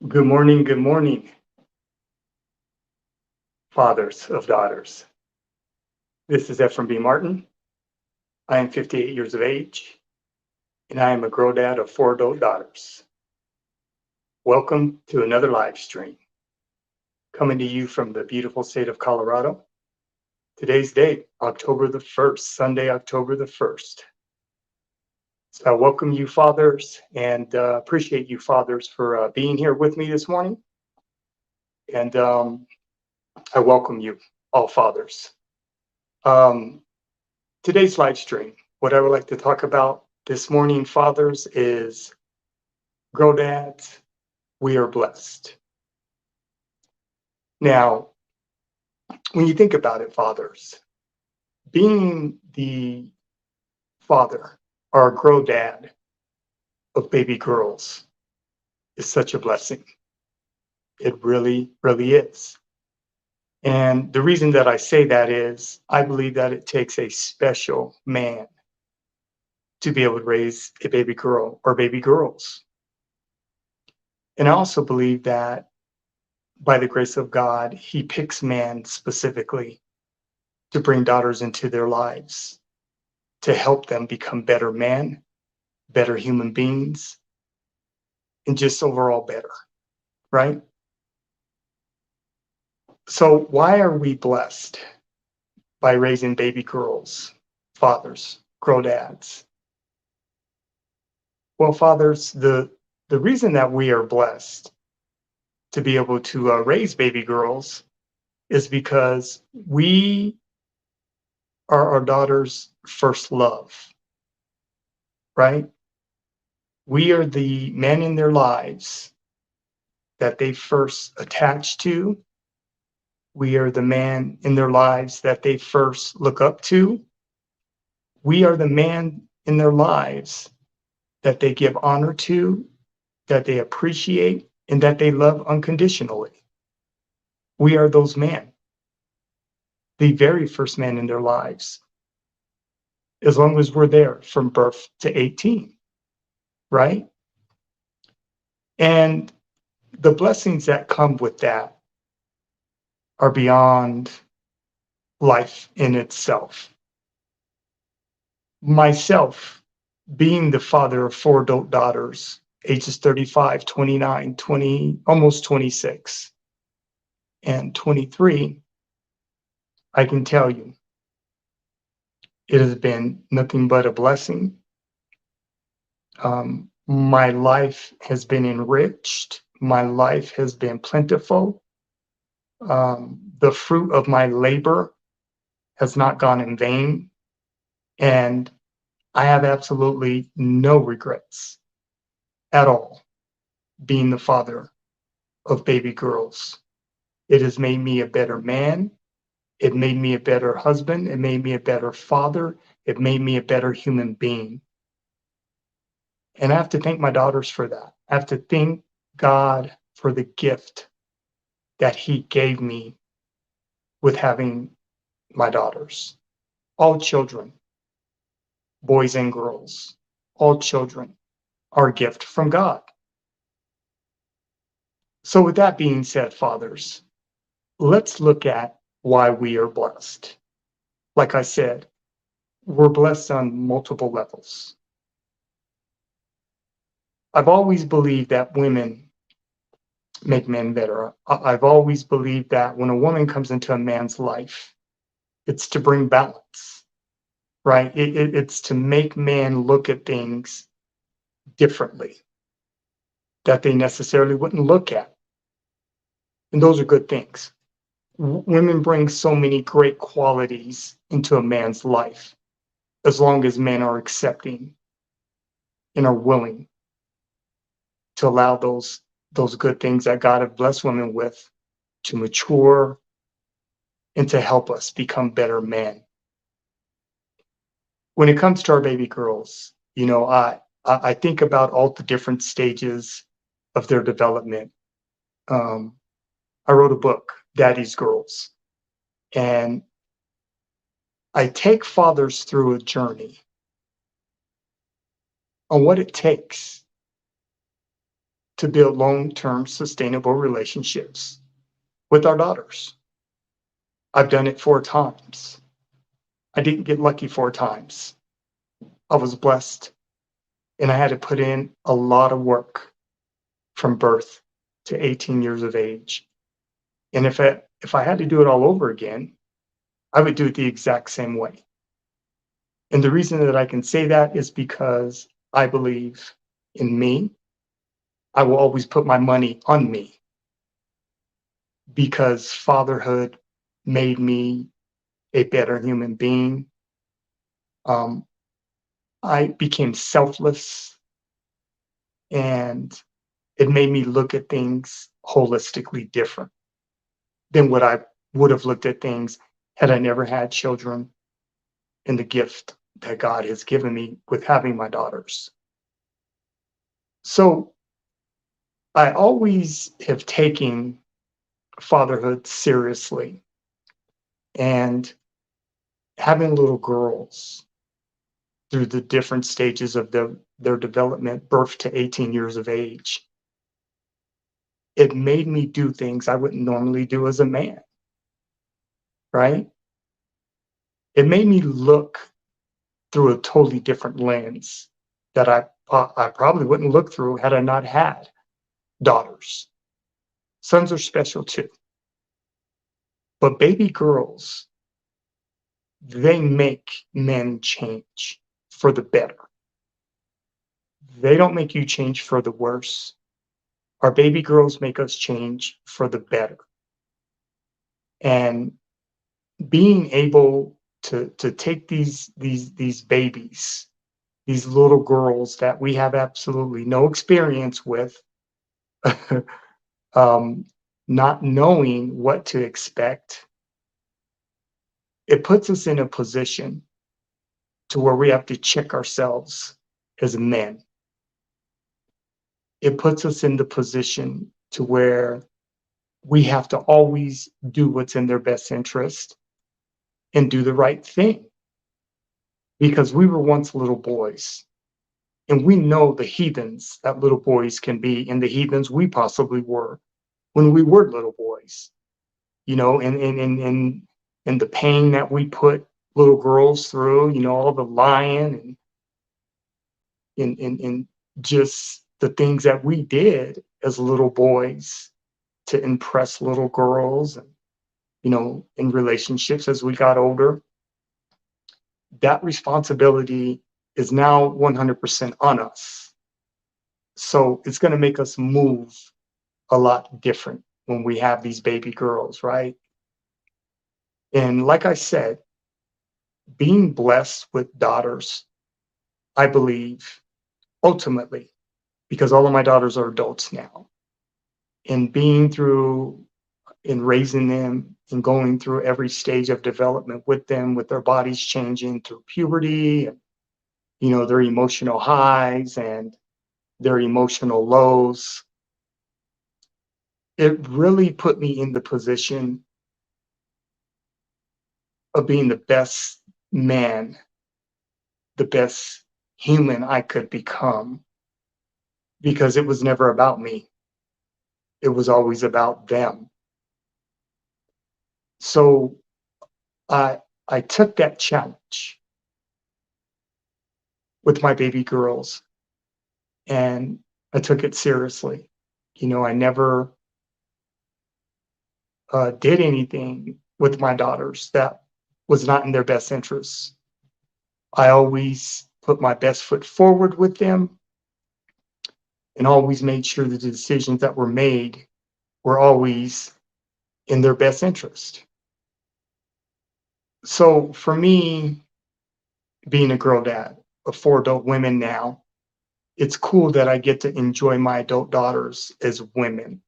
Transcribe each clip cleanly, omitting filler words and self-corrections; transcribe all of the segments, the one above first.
Good morning, fathers of daughters. This is Ephraim B. Martin. I am 58 years of age, and I am a grown dad of four adult daughters. Welcome to another live stream, coming to you from the beautiful state of Colorado. Today's date, October the 1st, Sunday, October the 1st. So I welcome you, fathers, and appreciate you, fathers, for being here with me this morning. And I welcome you, all fathers. Today's live stream, what I would like to talk about this morning, fathers, is grow dads, we are blessed. Now, when you think about it, fathers, being the father or a grow dad of baby girls is such a blessing. It really, really is. And the reason that I say that is I believe that it takes a special man to be able to raise a baby girl or baby girls. And I also believe that by the grace of God, he picks man specifically to bring daughters into their lives, to help them become better men, better human beings, and just overall better, right? So why are we blessed by raising baby girls, fathers, grow dads? Well, fathers, the reason that we are blessed to be able to raise baby girls is because we are our daughter's first love, right? We are the men in their lives that they first attach to. We are the man in their lives that they first look up to. We are the man in their lives that they give honor to, that they appreciate, and that they love unconditionally. We are those men, the very first men in their lives, as long as we're there from birth to 18, right? And the blessings that come with that are beyond life in itself. Myself, being the father of four adult daughters, ages 35, 29, 20, almost 26, and 23, I can tell you it has been nothing but a blessing. My life has been enriched. My life has been plentiful. The fruit of my labor has not gone in vain. And I have absolutely no regrets at all being the father of baby girls. It has made me a better man. It made me a better husband. It made me a better father. It made me a better human being. And I have to thank my daughters for that. I have to thank God for the gift that he gave me with having my daughters. All children, boys and girls, all children are a gift from God. So with that being said, fathers, let's look at why we are blessed. Like I said, we're blessed on multiple levels. I've always believed that women make men better. I've always believed that when a woman comes into a man's life, it's to bring balance, right? It's to make man look at things differently that they necessarily wouldn't look at. And those are good things. Women bring so many great qualities into a man's life as long as men are accepting and are willing to allow those good things that God have blessed women with to mature and to help us become better men. When it comes to our baby girls, I think about all the different stages of their development. I wrote a book, Daddy's Girls, and I take fathers through a journey on what it takes to build long-term sustainable relationships with our daughters. I've done it 4 times. I didn't get lucky 4 times. I was blessed, and I had to put in a lot of work from birth to 18 years of age. And if I had to do it all over again, I would do it the exact same way. And the reason that I can say that is because I believe in me. I will always put my money on me because fatherhood made me a better human being. Um, I became selfless, and it made me look at things holistically different than what I would have looked at things had I never had children and the gift that God has given me with having my daughters. So I always have taken fatherhood seriously, and having little girls through the different stages of their development, birth to 18 years of age, it made me do things I wouldn't normally do as a man, right? It made me look through a totally different lens that I probably wouldn't look through had I not had daughters. Sons are special too, but baby girls, they make men change for the better. They don't make you change for the worse. Our baby girls make us change for the better. And being able to take these babies, these little girls that we have absolutely no experience with, um, not knowing what to expect, it puts us in a position to where we have to check ourselves as men. It puts us in the position to where we have to always do what's in their best interest and do the right thing, because we were once little boys, and we know the heathens that little boys can be and the heathens we possibly were when we were little boys, and the pain that we put little girls through, all the lying and just the things that we did as little boys to impress little girls, and in relationships as we got older. That responsibility is now 100% on us. So it's going to make us move a lot different when we have these baby girls, right? And like I said, being blessed with daughters, I believe ultimately, because all of my daughters are adults now, and being through and raising them and going through every stage of development with them, with their bodies changing through puberty, and their emotional highs and their emotional lows, it really put me in the position of being the best man, the best human I could become, because it was never about me. It was always about them. So I I took that challenge with my baby girls, and I took it seriously. I never did anything with my daughters that was not in their best interests. I always put my best foot forward with them, and always made sure that the decisions that were made were always in their best interest. So for me, being a girl dad of 4 adult women now, it's cool that I get to enjoy my adult daughters as women.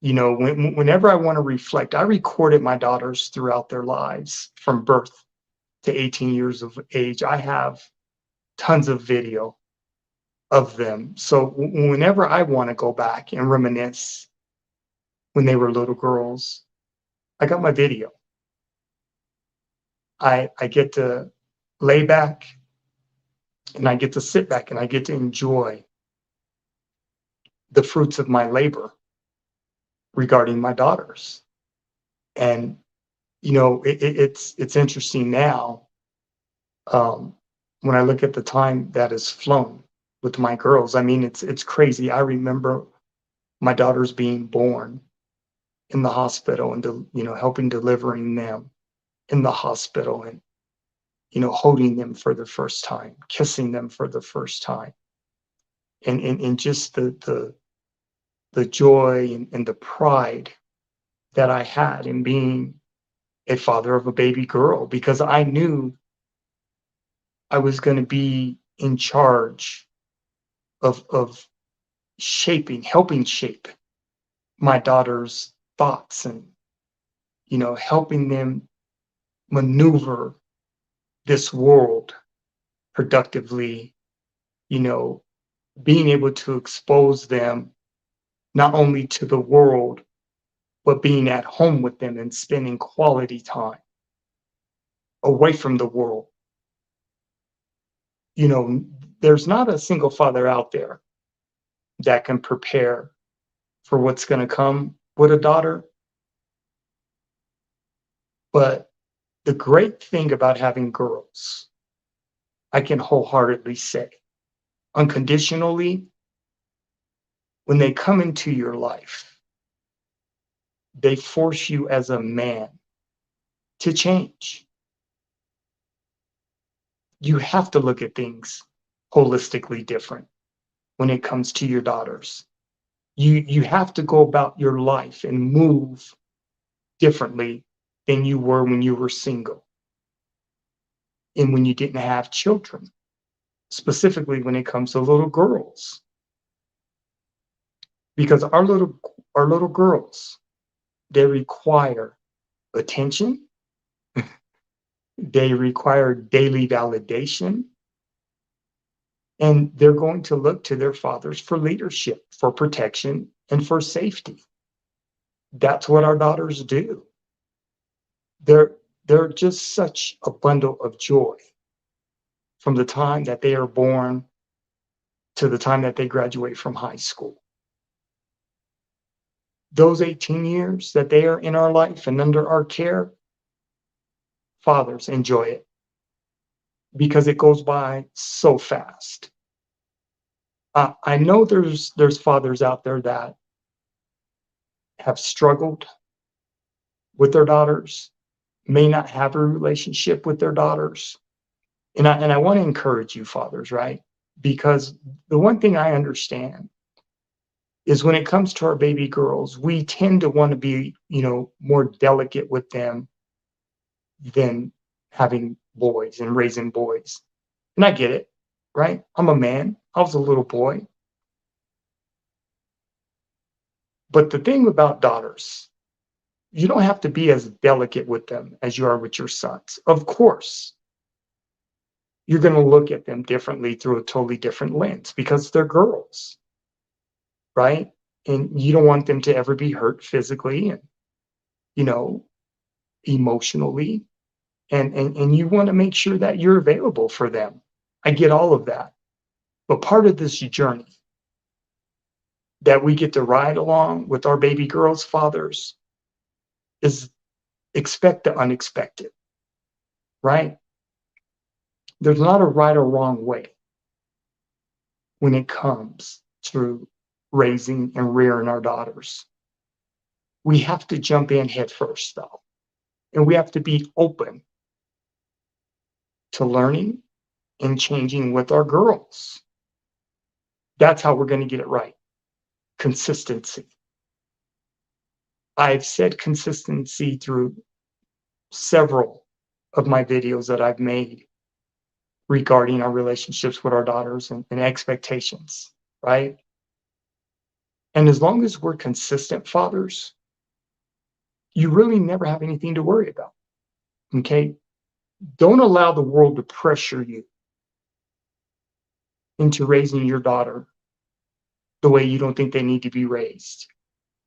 Whenever I want to reflect, I recorded my daughters throughout their lives from birth to 18 years of age. I have tons of video of them. So whenever I want to go back and reminisce when they were little girls, I got my video. I get to lay back, and I get to sit back, and I get to enjoy the fruits of my labor regarding my daughters. And it's interesting now, um, when I look at the time that has flown with my girls. I mean, it's crazy. I remember my daughters being born in the hospital and helping delivering them in the hospital, and holding them for the first time, kissing them for the first time, and just the joy and the pride that I had in being a father of a baby girl, because I knew I was going to be in charge of helping shape my daughter's thoughts, and helping them maneuver this world productively, you know, being able to expose them not only to the world, but being at home with them and spending quality time away from the world. You know, there's not a single father out there that can prepare for what's going to come with a daughter. But the great thing about having girls, I can wholeheartedly say, unconditionally, when they come into your life, they force you as a man to change. You have to look at things holistically different when it comes to your daughters. You have to go about your life and move differently than you were when you were single and when you didn't have children, specifically when it comes to little girls. Because our little girls, they require attention, they require daily validation, and they're going to look to their fathers for leadership, for protection, and for safety. That's what our daughters do. They're they're just such a bundle of joy from the time that they are born to the time that they graduate from high school. Those 18 years that they are in our life and under our care, fathers, enjoy it because it goes by so fast. I know there's fathers out there that have struggled with their daughters, may not have a relationship with their daughters. And I want to encourage you, fathers, right? Because the one thing I understand is when it comes to our baby girls, we tend to want to be, more delicate with them than having boys and raising boys. And I get it, right? I'm a man. I was a little boy. But the thing about daughters, you don't have to be as delicate with them as you are with your sons. Of course, you're going to look at them differently through a totally different lens because they're girls, right? And you don't want them to ever be hurt physically and, you know, emotionally. And you want to make sure that you're available for them. I get all of that. But part of this journey that we get to ride along with our baby girls' fathers is expect the unexpected, right? There's not a right or wrong way when it comes to raising and rearing our daughters. We have to jump in head first, though, and we have to be open to learning and changing with our girls. That's how we're going to get it right. Consistency. I've said consistency through several of my videos that I've made regarding our relationships with our daughters and expectations, right? And as long as we're consistent fathers, you really never have anything to worry about. Okay? Don't allow the world to pressure you into raising your daughter the way you don't think they need to be raised.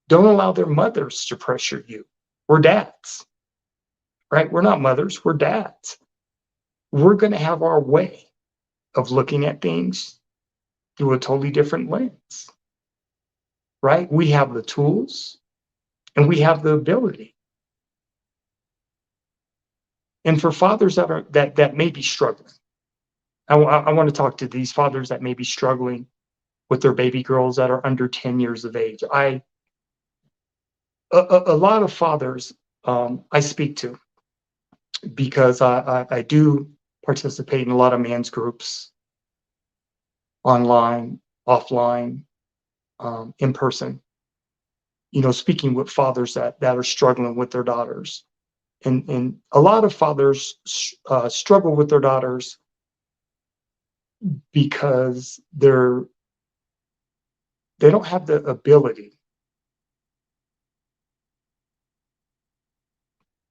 Don't allow their mothers to pressure you. We're dads, right? We're not mothers, we're dads. We're going to have our way of looking at things through a totally different lens. right? We have the tools and we have the ability. And for fathers that may be struggling, I want to talk to these fathers that may be struggling with their baby girls that are under 10 years of age. A lot of fathers I speak to because I do participate in a lot of men's groups online, offline, in person. Speaking with fathers that are struggling with their daughters, and a lot of fathers struggle with their daughters because they don't have the ability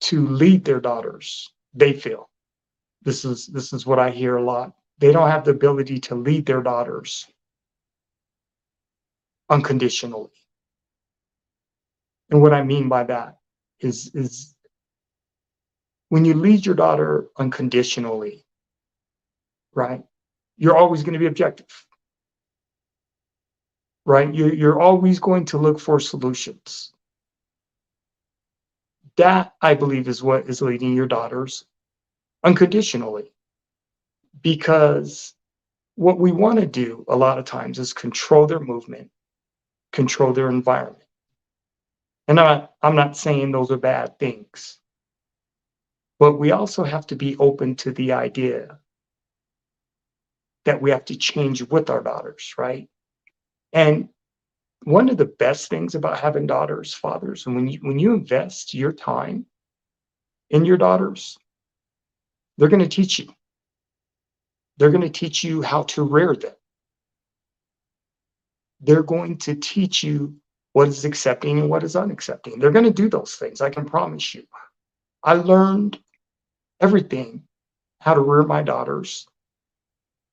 to lead their daughters. They feel this is what I hear a lot. They don't have the ability to lead their daughters unconditionally. And what I mean by that is when you lead your daughter unconditionally, right? You're always going to be objective, right? You're always going to look for solutions. That, I believe, is what is leading your daughters unconditionally. Because what we want to do a lot of times is control their movement, control their environment. And I'm not saying those are bad things, but we also have to be open to the idea that we have to change with our daughters, right? And one of the best things about having daughters, fathers, and when you invest your time in your daughters, they're going to teach you. They're going to teach you how to rear them. They're going to teach you what is accepting and what is unaccepting. They're going to do those things, I can promise you. I learned everything how to rear my daughters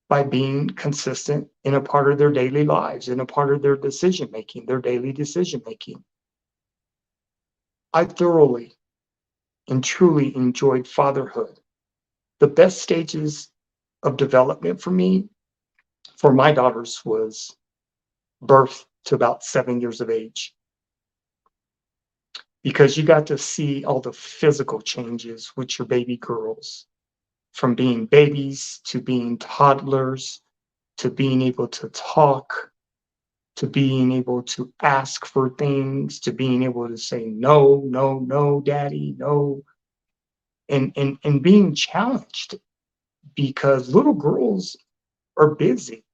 by being consistent in a part of their daily lives, in a part of their decision making, their daily decision making. I thoroughly and truly enjoyed fatherhood. The best stages of development for me, for my daughters, was birth to about 7 years of age, because you got to see all the physical changes with your baby girls, from being babies to being toddlers to being able to talk to being able to ask for things to being able to say no, no, no, daddy, no, and being challenged, because little girls are busy.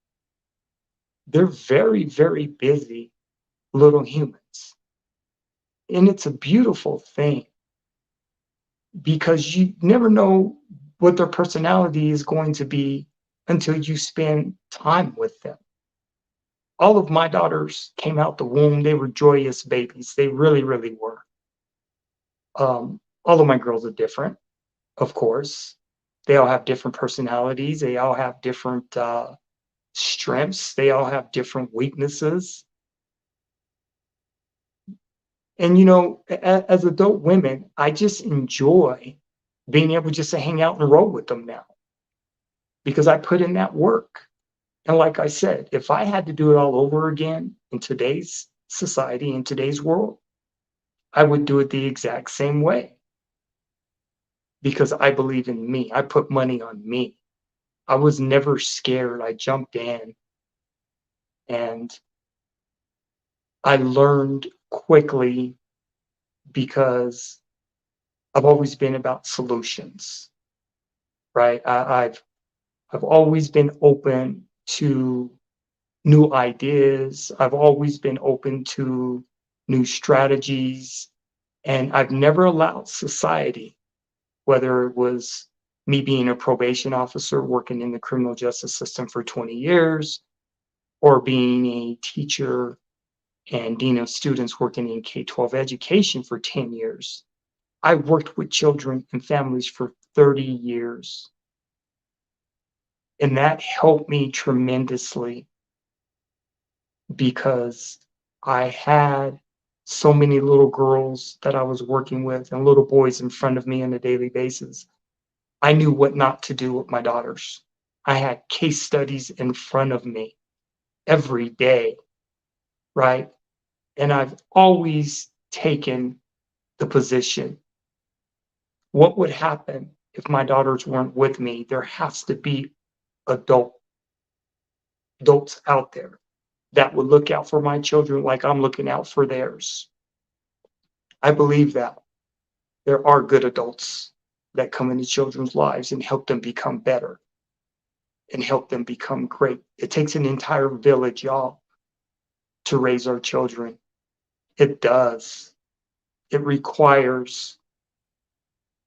They're very, very busy little humans. And it's a beautiful thing, because you never know what their personality is going to be until you spend time with them. All of my daughters came out the womb, they were joyous babies. They really, really were. All of my girls are different, of course. They all have different personalities. They all have different strengths. They all have different weaknesses. And as adult women, I just enjoy being able just to hang out and roll with them now, because I put in that work. And like I said, if I had to do it all over again in today's society, in today's world, I would do it the exact same way, because I believe in me. I put money on me. I was never scared. I jumped in, and I learned quickly, because I've always been about solutions, right? I've always been open to new ideas. I've always been open to new strategies, and I've never allowed society, whether it was me being a probation officer working in the criminal justice system for 20 years, or being a teacher and dean of students working in K-12 education for 10 years. I worked with children and families for 30 years. And that helped me tremendously, because I had so many little girls that I was working with and little boys in front of me on a daily basis. I knew what not to do with my daughters. I had case studies in front of me every day, right? And I've always taken the position, what would happen if my daughters weren't with me? There has to be adult adults out there that would look out for my children like I'm looking out for theirs. I believe that there are good adults that come into children's lives and help them become better and help them become great. It takes an entire village, y'all, to raise our children. It does. It requires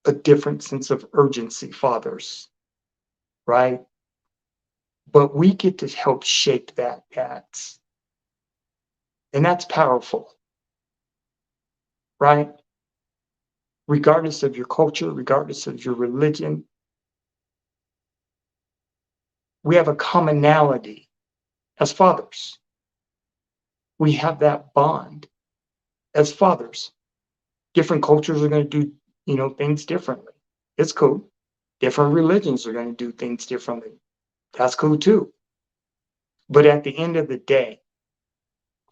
a different sense of urgency, fathers, right? But we get to help shape that, dads. And that's powerful, right? Regardless of your culture, regardless of your religion, we have a commonality as fathers. We have that bond as fathers. Different cultures are going to do, things differently. It's cool. Different religions are going to do things differently. That's cool too. But at the end of the day,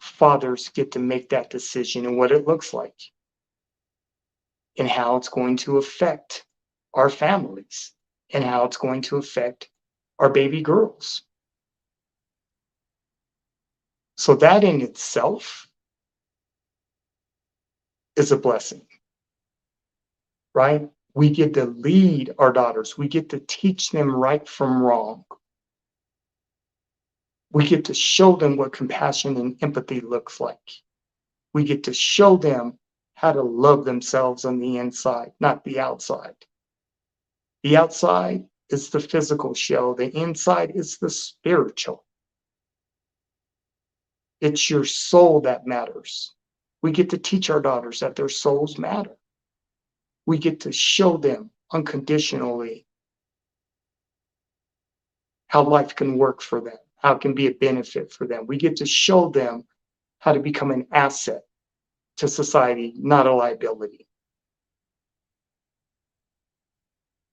fathers get to make that decision and what it looks like and how it's going to affect our families and how it's going to affect our baby girls. So that in itself is a blessing, right? We get to lead our daughters. We get to teach them right from wrong. We get to show them what compassion and empathy looks like. We get to show them how to love themselves on the inside, not the outside. The outside is the physical show. The inside is the spiritual. It's your soul that matters. We get to teach our daughters that their souls matter. We get to show them unconditionally how life can work for them, how it can be a benefit for them. We get to show them how to become an asset to society, not a liability.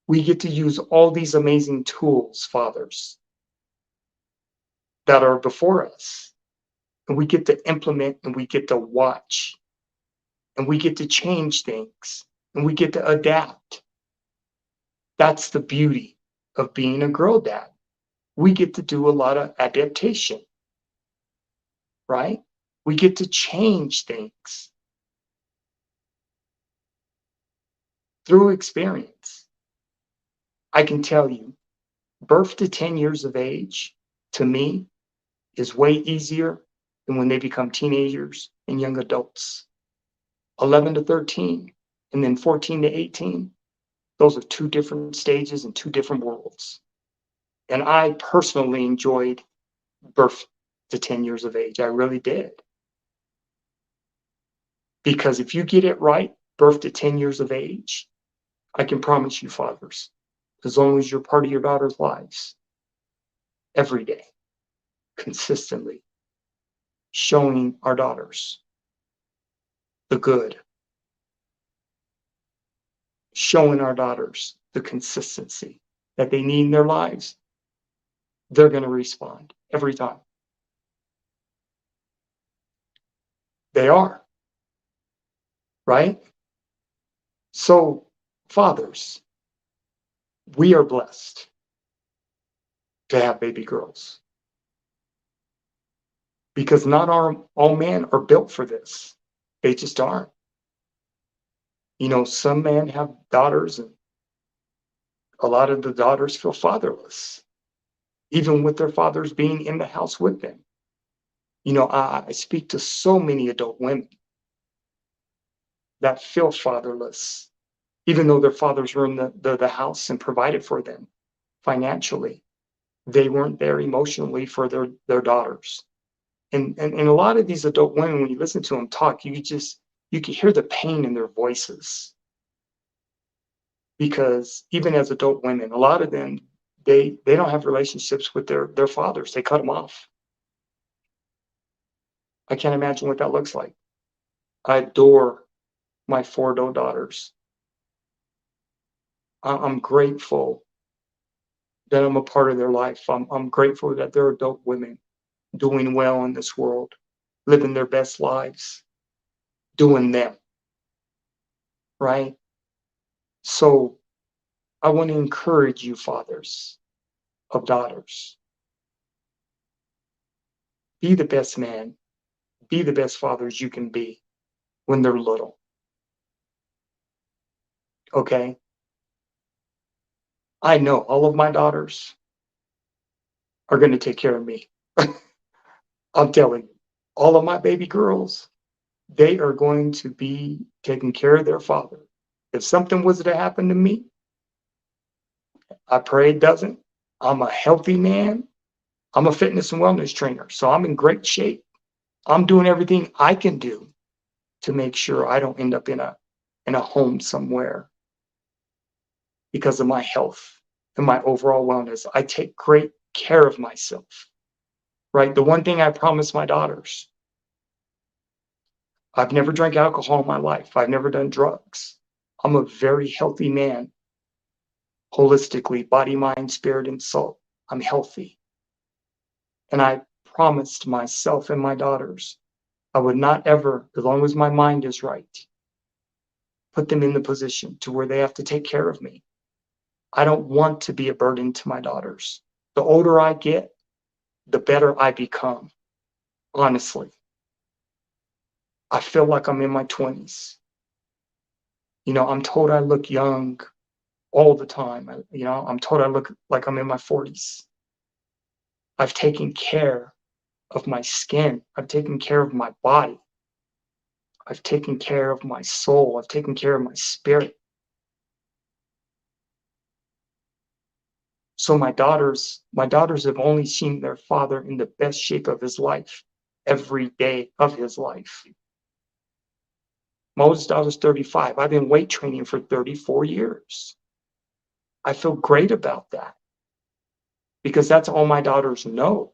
We get to use all these amazing tools, fathers, that are before us. And we get to implement and we get to watch and we get to change things and we get to adapt. That's the beauty of being a girl dad. We get to do a lot of adaptation, right? We get to change things through experience. I can tell you, birth to 10 years of age, to me, is way easier than when they become teenagers and young adults. 11 to 13, and then 14 to 18, those are two different stages and two different worlds. And I personally enjoyed birth to 10 years of age. I really did. Because if you get it right, birth to 10 years of age, I can promise you, fathers, as long as you're part of your daughter's lives, every day, consistently, showing our daughters the good, showing our daughters the consistency that they need in their lives, they're going to respond every time. They are, right? So, fathers, we are blessed to have baby girls because not all men are built for this. They just aren't. Some men have daughters, and a lot of the daughters feel fatherless, even with their fathers being in the house with them. I speak to so many adult women that feel fatherless, even though their fathers were in the house and provided for them financially. They weren't there emotionally for their daughters. And a lot of these adult women, when you listen to them talk, you can hear the pain in their voices. Because even as adult women, a lot of them, they don't have relationships with their fathers. They cut them off. I can't imagine what that looks like. I adore my 4 adult daughters. I'm grateful that I'm a part of their life. I'm grateful that they're adult women doing well in this world. living their best lives, doing them, right? So I want to encourage you, fathers of daughters, be the best man, be the best fathers you can be when they're little, okay? I know all of my daughters are going to take care of me. I'm telling you, all of my baby girls, they are going to be taking care of their father. If something was to happen to me, I pray it doesn't. I'm a healthy man. I'm a fitness and wellness trainer, so I'm in great shape. I'm doing everything I can do to make sure I don't end up in a home somewhere because of my health and my overall wellness. I take great care of myself, right? The one thing I promise my daughters, I've never drank alcohol in my life. I've never done drugs. I'm a very healthy man, holistically, body, mind, spirit, and soul. I'm healthy. And I promised myself and my daughters I would not ever, as long as my mind is right, put them in the position to where they have to take care of me. I don't want to be a burden to my daughters. The older I get, the better I become. Honestly, I feel like I'm in my 20s. I'm told I look young all the time. I'm told I look like I'm in my 40s. I've taken care of my skin. I've taken care of my body. I've taken care of my soul. I've taken care of my spirit. So my daughters have only seen their father in the best shape of his life every day of his life. My oldest daughter's 35. I've been weight training for 34 years. I feel great about that because that's all my daughters know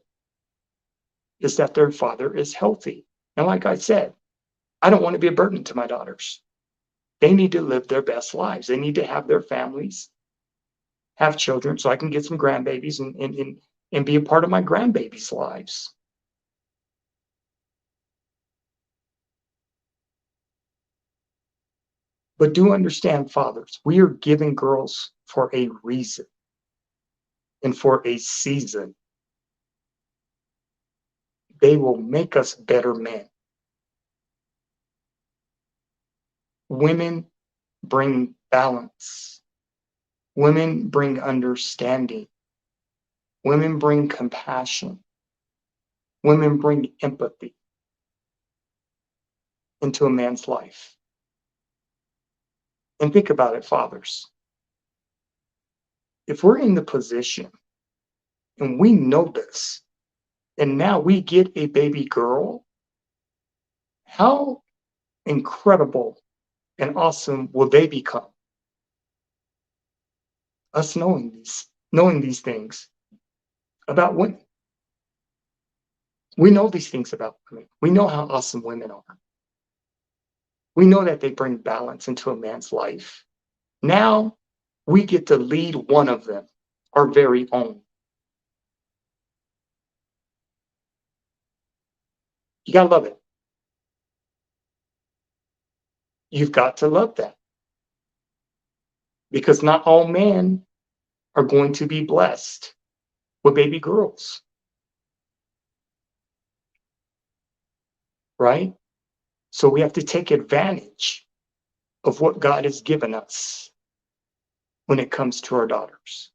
is that their father is healthy. And like I said, I don't want to be a burden to my daughters. They need to live their best lives. They need to have their families, have children, so I can get some grandbabies and be a part of my grandbabies' lives. But do understand, fathers, we are giving girls for a reason and for a season. They will make us better men. Women bring balance. Women bring understanding. Women bring compassion. Women bring empathy into a man's life. And think about it, fathers. If we're in the position and we know this, and now we get a baby girl, how incredible and awesome will they become? Us knowing these things about women. We know these things about women. We know how awesome women are. We know that they bring balance into a man's life. Now we get to lead one of them, our very own. You gotta love it. You've got to love that because not all men are going to be blessed with baby girls, right? So we have to take advantage of what God has given us when it comes to our daughters.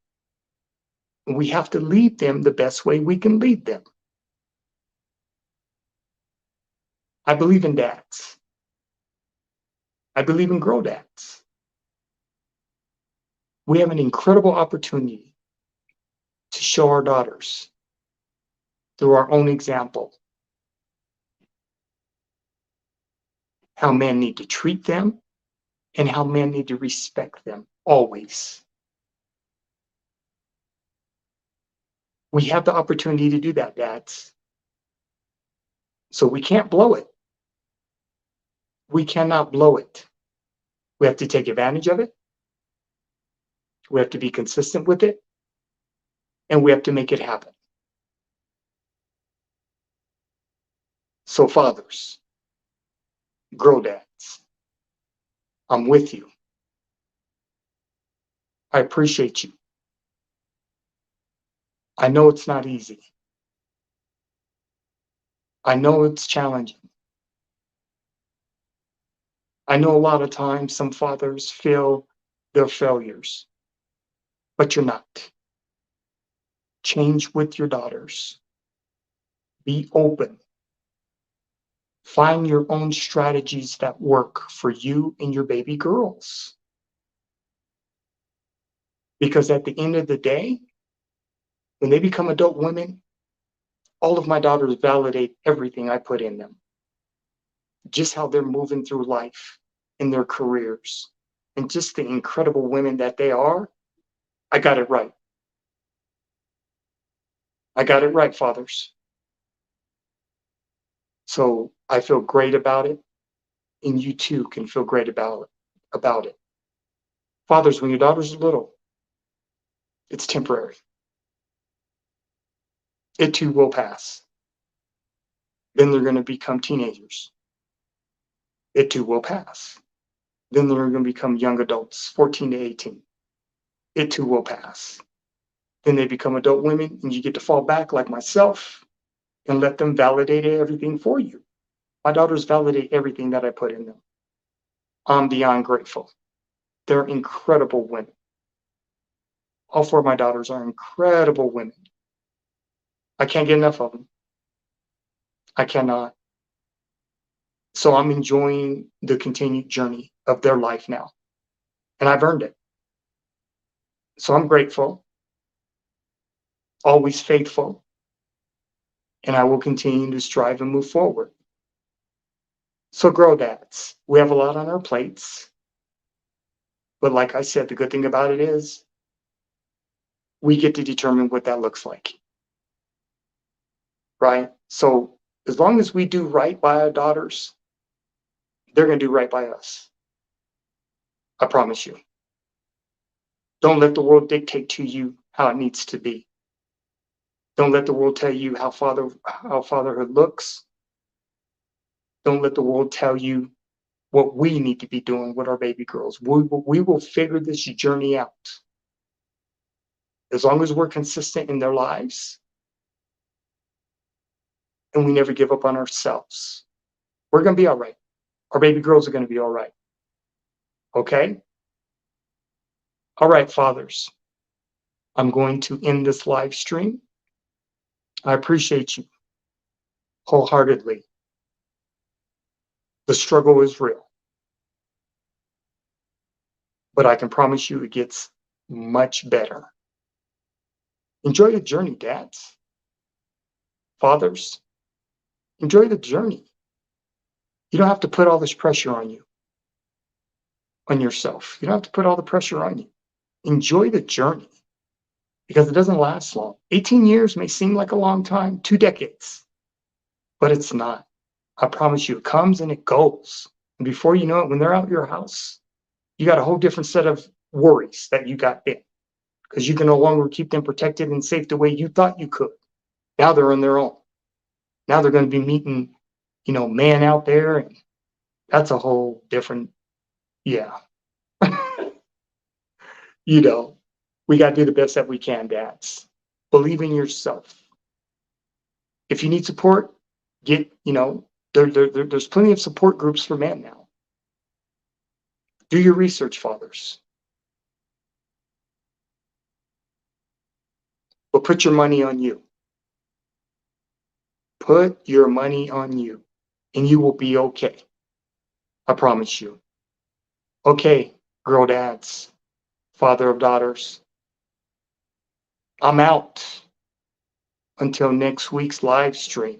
We have to lead them the best way we can lead them. I believe in dads. I believe in girl dads. We have an incredible opportunity to show our daughters through our own example how men need to treat them and how men need to respect them always. We have the opportunity to do that, dads. So we can't blow it. We cannot blow it. We have to take advantage of it. We have to be consistent with it. And we have to make it happen. So fathers, grow dads, I'm with you. I appreciate you. I know it's not easy. I know it's challenging. I know a lot of times some fathers feel they're failures, but you're not. Change with your daughters. Be open. Find your own strategies that work for you and your baby girls. Because at the end of the day, when they become adult women, all of my daughters validate everything I put in them. Just how they're moving through life in their careers and just the incredible women that they are. I got it right. I got it right, fathers. So I feel great about it, and you too can feel great about it. Fathers, when your daughters are little, it's temporary. It too will pass. Then they're going to become teenagers. It too will pass. Then they're going to become young adults, 14 to 18. It too will pass. Then they become adult women, and you get to fall back like myself and let them validate everything for you. My daughters validate everything that I put in them. I'm beyond grateful. They're incredible women. All four of my daughters are incredible women. I can't get enough of them. I cannot. So I'm enjoying the continued journey of their life now, and I've earned it. So I'm grateful, always faithful, and I will continue to strive and move forward. So, grow dads, we have a lot on our plates, but like I said, the good thing about it is we get to determine what that looks like, right? So, as long as we do right by our daughters, they're going to do right by us. I promise you. Don't let the world dictate to you how it needs to be. Don't let the world tell you how fatherhood looks. Don't let the world tell you what we need to be doing with our baby girls. We will figure this journey out. As long as we're consistent in their lives and we never give up on ourselves, we're going to be all right. Our baby girls are going to be all right. Okay? All right, fathers. I'm going to end this live stream. I appreciate you wholeheartedly. The struggle is real, but I can promise you it gets much better. Enjoy the journey, dads. Fathers, enjoy the journey. You don't have to put all this pressure on you, on yourself. You don't have to put all the pressure on you. Enjoy the journey because it doesn't last long. 18 years may seem like a long time, 2 decades, but it's not. I promise you, it comes and it goes. And before you know it, when they're out your house, you got a whole different set of worries that you got then because you can no longer keep them protected and safe the way you thought you could. Now they're on their own. Now they're going to be meeting, man out there, and that's a whole different, yeah. We got to do the best that we can, dads. Believe in yourself. If you need support, there's plenty of support groups for men now. Do your research, fathers. But put your money on you. Put your money on you, and you will be okay. I promise you. Okay, girl dads, father of daughters, I'm out until next week's live stream.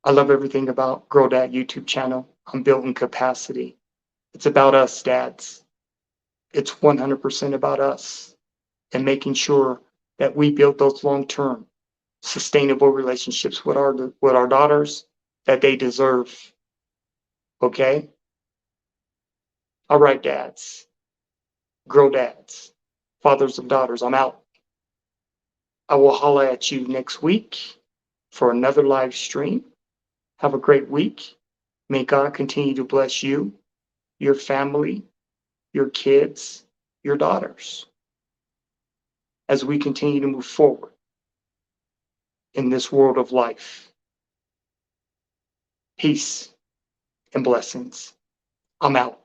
I love everything about Girl Dad YouTube channel. I'm building capacity. It's about us, dads. It's 100% about us and making sure that we build those long-term, sustainable relationships with our daughters that they deserve. Okay? All right, dads. Girl dads. Fathers of daughters, I'm out. I will holla at you next week. for another live stream. Have a great week. May God continue to bless you, your family, your kids, your daughters, as we continue to move forward in this world of life. Peace and blessings. I'm out.